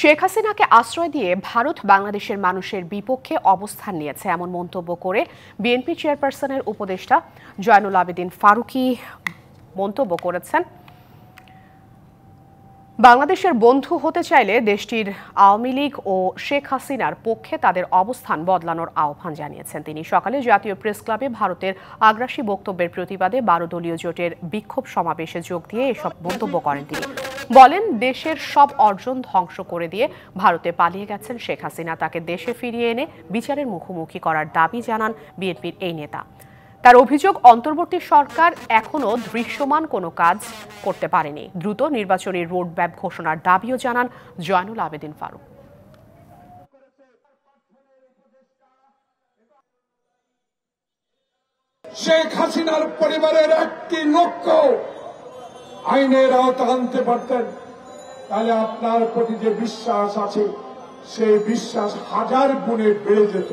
শেখ হাসিনাকে আশ্রয় দিয়ে ভারত বাংলাদেশের মানুষের বিপক্ষে অবস্থান নিয়েছে এমন মন্তব্য করে বিএনপি চেয়ারপারসনের উপদেষ্টা জয়নুল আবেদিন ফারুকী মন্তব্য করেছেন, বাংলাদেশের বন্ধু হতে চাইলে দেশটির আওয়ামী লীগ ও শেখ হাসিনার পক্ষে তাদের অবস্থান বদলানোর আহ্বান জানিয়েছেন তিনি। সকালে জাতীয় প্রেস ক্লাবে ভারতের আগ্রাসী বক্তব্যের প্রতিবাদে 12 দলীয় জোটের বিক্ষোভ সমাবেশে যোগ দিয়ে এসব মন্তব্য করেন তিনি। বলেন, দেশের সব অর্জন ধ্বংস করে দিয়ে ভারতে পালিয়ে গেছেন শেখ হাসিনা। তাকে দেশে ফিরিয়ে এনে বিচারের মুখোমুখি করার দাবি জানান বিএনপির এই নেতা। তার অভিযোগ, অন্তর্বর্তী সরকার এখনো দৃশ্যমান কোনো কাজ করতে পারেনি। দ্রুত নির্বাচনী রোডম্যাপ ঘোষণার দাবিও জানান জয়নুল আবেদিন ফারুক। শেখ হাসিনার পরিবারের একটি লক্ষ্য আইনের আওতা আনতে পারতেন, তাহলে আপনার প্রতি যে বিশ্বাস আছে সেই বিশ্বাস 1000 গুণে বেড়ে যেত।